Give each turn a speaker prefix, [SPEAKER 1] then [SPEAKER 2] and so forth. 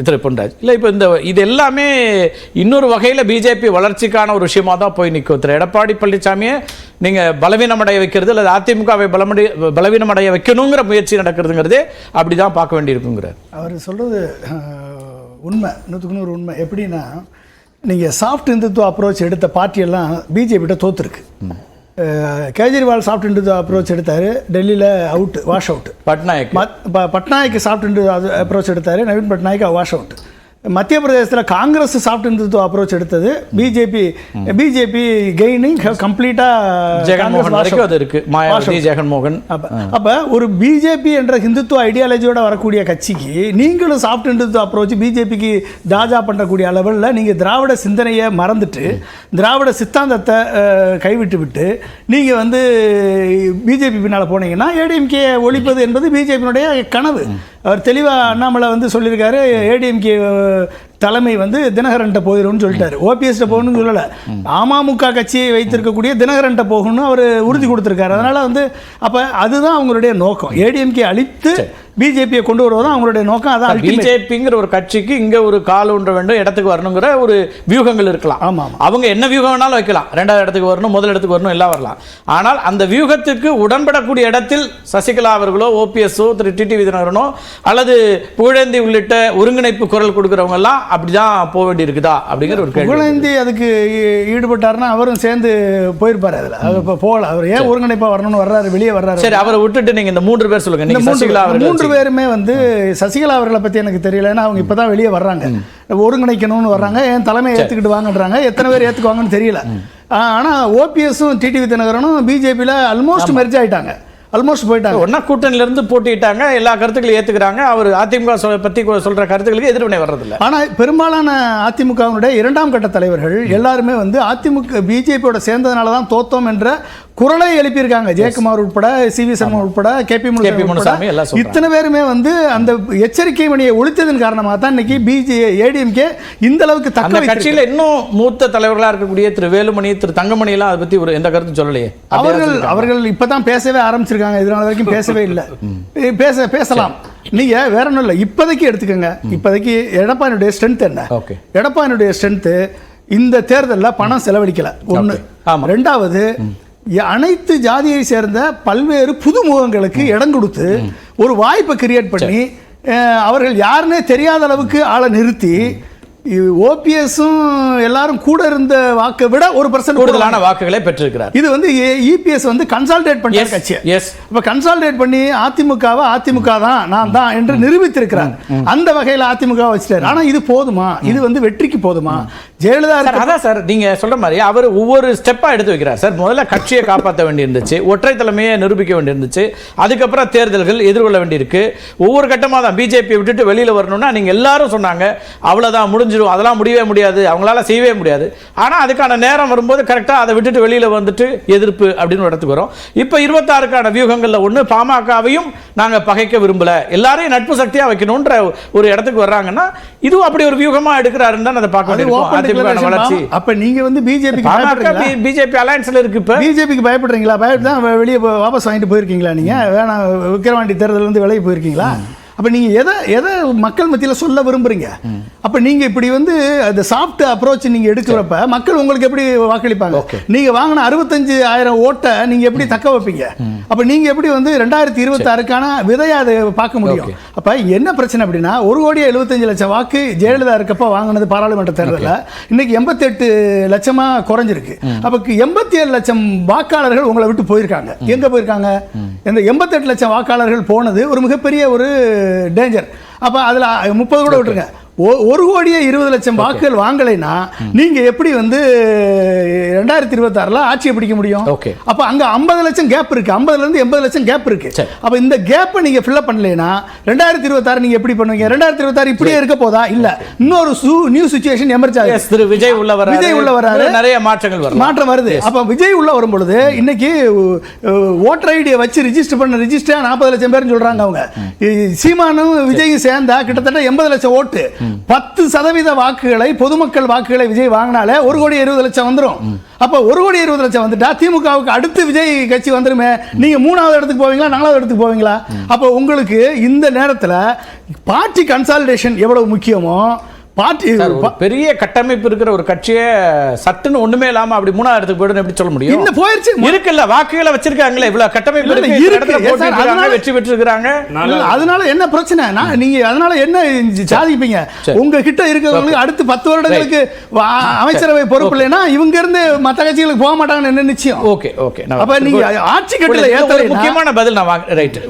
[SPEAKER 1] திரு பொன்ராஜ் இல்லை, இப்போ இது எல்லாமே இன்னொரு வகையில் பிஜேபி வளர்ச்சிக்கான ஒரு விஷயமா தான் போய் நிற்கும். திரு எடப்பாடி பழனிசாமியை நீங்கள் பலவீனமடைய வைக்கிறது அல்லது அதிமுகவை பலவீனமடைய வைக்கணுங்கிற முயற்சி நடக்கிறதுங்கிறதே அப்படிதான் பார்க்க வேண்டியிருக்குங்கிறார்.
[SPEAKER 2] அவர் சொல்றது உண்மை, 100% உண்மை. எப்படின்னா, நீங்கள் சாஃப்ட் இந்துத்துவ அப்ரோச் எடுத்த பார்ட்டியெல்லாம் பிஜேபிகிட்ட தோத்துருக்கு. கேஜ்ரிவால் சாஃப்ட் இந்துத்துவ அப்ரோச் எடுத்தார், டெல்லியில் out, wash out. Patnaik soft Hindutva approach எடுத்தார், நவீன் பட்நாயக் வாஷ் அவுட். மத்திய பிரதேசத்தில் காங்கிரஸ் சாஃப்ட் இந்துத்துவ அப்ரோச் எடுத்தது, பிஜேபி கெய்னிங் கம்ப்ளீட்டாக
[SPEAKER 1] ஜெகன்மோகன்.
[SPEAKER 2] அப்போ ஒரு பிஜேபி என்ற ஹிந்துத்துவ ஐடியாலஜியோட வரக்கூடிய கட்சிக்கு நீங்களும் சாஃப்ட் இந்துத்துவ அப்ரோச் பிஜேபிக்கு தாஜா பண்ணக்கூடிய அளவில் நீங்கள் திராவிட சிந்தனையை மறந்துட்டு திராவிட சித்தாந்தத்தை கைவிட்டு விட்டு நீங்கள் வந்து பிஜேபி பின்னால் போனீங்கன்னா ஏடிஎம்கே ஒழிப்பது என்பது பிஜேபியினுடைய கனவு. அவர் தெளிவாக அண்ணாமலை வந்து சொல்லியிருக்காரு, ஏடிஎம்கே தலைமை வந்து தினகரன்ட்ட போயிடும்னு சொல்லிட்டாரு. ஓபிஎஸ்ட்ட போகணும்னு சொல்லலை, அமமுக கட்சியை வைத்திருக்கக்கூடிய தினகரன்ட்ட போகணும்னு அவர் உறுதி கொடுத்துருக்காரு. அதனால் வந்து அப்போ அதுதான் அவங்களுடைய நோக்கம், ஏடிஎம்கே அழித்து பிஜேபியை கொண்டு வருவதும் அவங்களுடைய நோக்கம். அதான்
[SPEAKER 1] பிஜேபிங்கிற ஒரு கட்சிக்கு இங்கே ஒரு கால் ஒன்ற வேண்டும், இடத்துக்கு வரணுங்கிற ஒரு வியூகங்கள் இருக்கலாம்.
[SPEAKER 2] ஆமாம்,
[SPEAKER 1] அவங்க என்ன வியூகம் வேணாலும் வைக்கலாம், 2வது இடத்துக்கு வரணும், முதல் இடத்துக்கு வரணும், எல்லாம் வரலாம். ஆனால் அந்த வியூகத்துக்கு உடன்படக்கூடிய இடத்தில் சசிகலா அவர்களோ ஓபிஎஸ்ஓ திரு டிடிவி தினகரனோ அல்லது புகழேந்தி உள்ளிட்ட ஒருங்கிணைப்பு குரல் கொடுக்குறவங்க எல்லாம் அப்படிதான் போக வேண்டி இருக்குதா அப்படிங்கிற ஒரு கேள்வி.
[SPEAKER 2] புகழேந்தி அதுக்கு ஈடுபட்டாருன்னா அவரும் சேர்ந்து போயிருப்பாரு. அதில் அவர் இப்போ போகல, அவர் ஏன் ஒருங்கிணைப்பாக வரணும்னு வர்றாரு, வெளியே வர்றாரு.
[SPEAKER 1] சரி, அவரை விட்டுட்டு நீங்கள் இந்த 3 பேர் சொல்லுங்க.
[SPEAKER 2] இந்த 3 பேருமே வந்து சசிகலா அவர்களை பற்றி எனக்கு தெரியல, ஏன்னா அவங்க இப்போ தான் வெளியே வர்றாங்க, ஒருங்கிணைக்கணும்னு வர்றாங்க, என் தலைமையை ஏற்றுக்கிட்டு வாங்கன்றாங்க. எத்தனை பேர் ஏற்றுக்குவாங்கன்னு தெரியல. ஆனால் ஓபிஎஸும் டிடிவி தினகரனும் பிஜேபியில் ஆல்மோஸ்ட் மெர்ஜ் ஆகிட்டாங்க, ஆல்மோஸ்ட் போயிட்டாங்க.
[SPEAKER 1] ஒன்னா கூட்டணியிலிருந்து போட்டிட்டாங்க, எல்லா கருத்துக்களையும் ஏற்றுக்கிறாங்க. அவர் அதிமுக பற்றி சொல்கிற கருத்துக்களுக்கு எதிர்வினை வர்றதில்லை.
[SPEAKER 2] ஆனால் பெரும்பாலான அதிமுகவினுடைய 2ஆம் கட்ட தலைவர்கள் எல்லாருமே வந்து அதிமுக பிஜேபியோட சேர்ந்ததுனால தான் தோத்தோம் என்ற குரலை எழுப்பியிருக்காங்க. ஜெயக்குமார் உட்பட, சிவி சர்மா உட்பட, கேபி முனுசாமி, இத்தனை பேருமே வந்து அந்த எச்சரிக்கை மணியை ஒழித்ததன் காரணமாக தான் இன்னைக்கு ஏடிஎம்கே இந்த அளவுக்கு தக்க
[SPEAKER 1] கட்சியில் இன்னும் மூத்த தலைவர்களாக இருக்கக்கூடிய திரு வேலுமணி, திரு தங்கமணி எல்லாம் அதை பற்றி ஒரு எந்த கருத்தும் சொல்லலையே.
[SPEAKER 2] அவர்கள் இப்பதான் பேசவே ஆரம்பிச்சிருக்காங்க, இதனால வரைக்கும் பேசவே இல்லை. பேசலாம், நீங்க வேற ஒன்றும் இல்லை. இப்போதைக்கு எடுத்துக்கோங்க, இப்போதைக்கு எடப்பாடியுடைய ஸ்ட்ரென்த் என்ன? எடப்பாடியுடைய ஸ்ட்ரென்த் இந்த தேர்தலில் பணம் செலவழிக்கல, ஒன்று. 2வது, அனைத்து ஜாதியை சேர்ந்த பல்வேறு புதுமுகங்களுக்கு இடம் கொடுத்து ஒரு வாய்ப்பை கிரியேட் பண்ணி அவர்கள் யாருன்னே தெரியாத அளவுக்கு ஆளை நிறுத்தி ஓபிஎஸும் எல்லாரும் கூட இருந்த வாக்கை விட 1%
[SPEAKER 1] கூடுதலான வாக்குகளை பெற்றிருக்கிறார்.
[SPEAKER 2] இது வந்து இபிஎஸ் வந்து கன்சால்டேட் பண்ண கட்சி. இப்ப கன்சால்டேட் பண்ணி அதிமுகவை அதிமுக தான் நான் தான் என்று நிரூபித்திருக்கிறார். அந்த வகையில் அதிமுக வச்சிட்டாரு. ஆனா இது போதுமா? இது வந்து வெற்றிக்கு போதுமா? ஜெயலலிதா
[SPEAKER 1] அதான் சார் நீங்க சொல்ற மாதிரி அவர் ஒவ்வொரு ஸ்டெப்பா எடுத்து வைக்கிறார் சார். முதல்ல கட்சியை காப்பாற்ற வேண்டியிருந்துச்சு, ஒற்றை தலைமையை நிரூபிக்க வேண்டியிருந்துச்சு, அதுக்கப்புறம் தேர்தல்கள் எதிர்கொள்ள வேண்டியிருக்கு. ஒவ்வொரு கட்டமாக தான் பிஜேபியை விட்டுட்டு வெளியில வரணும்னா நீங்க எல்லாரும் சொன்னாங்க அவ்வளவுதான் முடிஞ்சிடும், அதெல்லாம் முடியவே முடியாது, அவங்களால செய்யவே முடியாது. ஆனா அதுக்கான நேரம் வரும்போது கரெக்டா அதை விட்டுட்டு வெளியில வந்துட்டு எதிர்ப்பு அப்படின்னு ஒரு இடத்துக்கு வரும். இப்ப 26க்கான வியூகங்கள்ல ஒண்ணு, பாமகவையும் நாங்க பகைக்க விரும்பல, எல்லாரையும் நட்பு சக்தியா வைக்கணும்ன்ற ஒரு இடத்துக்கு வர்றாங்கன்னா இதுவும் அப்படி ஒரு வியூகமா எடுக்கிறாருன்னு தான் அதை பார்க்க வேண்டியிருக்கும்.
[SPEAKER 2] அப்ப நீங்க வந்து
[SPEAKER 1] பிஜேபி அலையன்ஸ்ல இருக்கு. இப்ப
[SPEAKER 2] பிஜேபிக்கு பயப்படுறீங்களா? பயப்பட்டு தான் வெளியே வாபஸ் வாங்கிட்டு போயிருக்கீங்களா? நீங்க வேணாம் விக்கிரவாண்டி தேர்தல் இருந்து விலகி போயிருக்கீங்களா? அப்போ நீங்கள் எதை மக்கள் மத்தியில் சொல்ல விரும்புகிறீங்க? அப்போ நீங்கள் இப்படி வந்து அந்த சாஃப்ட் அப்ரோச் நீங்கள் எடுக்கிறப்ப மக்கள் உங்களுக்கு எப்படி வாக்களிப்பாங்க? நீங்கள் வாங்கின 65,000 ஓட்டை நீங்கள் எப்படி தக்க வைப்பீங்க? அப்போ நீங்கள் எப்படி வந்து 2026க்கான விதையை அதை பார்க்க முடியும்? அப்போ என்ன பிரச்சனை அப்படின்னா, 1,75,00,000 வாக்கு ஜெயலலிதா இருக்கப்போ வாங்கினது பாராளுமன்ற தேர்தலில் இன்னைக்கு 88 லட்சமாக குறைஞ்சிருக்கு. அப்போ 87 லட்சம் வாக்காளர்கள் உங்களை விட்டு போயிருக்காங்க. எங்கே போயிருக்காங்க? இந்த 88 லட்சம் வாக்காளர்கள் போனது ஒரு மிகப்பெரிய ஒரு டேஞ்சர். அப்ப அதுல 30 கூட விட்டுருங்க, 1,20,00,000 வாக்குகள் வாங்கலைன்னா நீங்க எப்படி வந்து 2026ல ஆட்சியை பிடிக்க முடியும்? அப்ப அங்க 50 லட்சம் கேப் இருக்கு, 50ல இருந்து 80 லட்சம் கேப் இருக்கு. அப்ப இந்த கேப்பை நீங்க ஃபில் அப் பண்ணலைன்னா 2026 நீங்க எப்படி பண்ணுவீங்க? 2026 இப்படியே இருக்க போதா? இல்ல இன்னொரு நியூ சிச்சுவேஷன் எமர்ஜ் ஆகுது.
[SPEAKER 1] திரு விஜய் உள்ள வராரு, நிறைய
[SPEAKER 2] மாற்றம் வருது. அப்ப விஜய் உள்ள வரும் பொழுது இன்னைக்கு ஓட்டர் ஐடியை வச்சு ரிஜிஸ்டர் பண்ண ரிஜிஸ்டர் 40 லட்சம் பேர் சொல்றாங்க. அவங்க சீமானும் விஜயும் சேர்ந்தா கிட்டத்தட்ட 80 லட்சம் ஓட்டு. 10% வாக்குகளை, பொதுமக்கள் வாக்குகளை விஜய் வாங்கினாலே 1,20,00,000 வந்துரும். அப்ப 1,20,00,000 வந்துட்டா திமுகவுக்கு அடுத்து விஜய் கட்சி வந்துருமே. நீங்க 3வது இடத்துக்கு போவீங்களா, 4வது இடத்துக்கு போவீங்களா? அப்ப உங்களுக்கு இந்த நேரத்துல பார்ட்டி கன்சாலிடேஷன் எவ்வளவு முக்கியமோ, பார்ட்டி
[SPEAKER 1] பெரிய கட்டமைப்பு இருக்கிற ஒரு கட்சியை சட்டுன்னு ஒண்ணுமே இல்லாம அப்படி 3வது இடத்துக்கு போயிடும் எப்படி சொல்ல முடியும்?
[SPEAKER 2] இந்த போயிருச்சு
[SPEAKER 1] இருக்குல்ல, வாக்குகளை வச்சிருக்காங்களே, இவ்வளவு கட்டமைப்பு இருக்கு, வெற்றி பெற்று இருக்காங்க.
[SPEAKER 2] அதனால என்ன பிரச்சனை? நீங்க அதனால என்ன சாதிப்பீங்க? உங்க கிட்ட இருக்கிறவங்களுக்கு அடுத்து 10 வருடங்களுக்கு அமைச்சரவை பொறுப்பு இல்லைன்னா இவங்க இருந்து மத்த கட்சிகளுக்கு போக மாட்டாங்கன்னு என்ன நிச்சயம்?
[SPEAKER 1] Okay okay.
[SPEAKER 2] அப்ப நீங்க ஆட்சி கட்டளை ஏத்தல.
[SPEAKER 1] முக்கியமான பதில் நான் ரைட்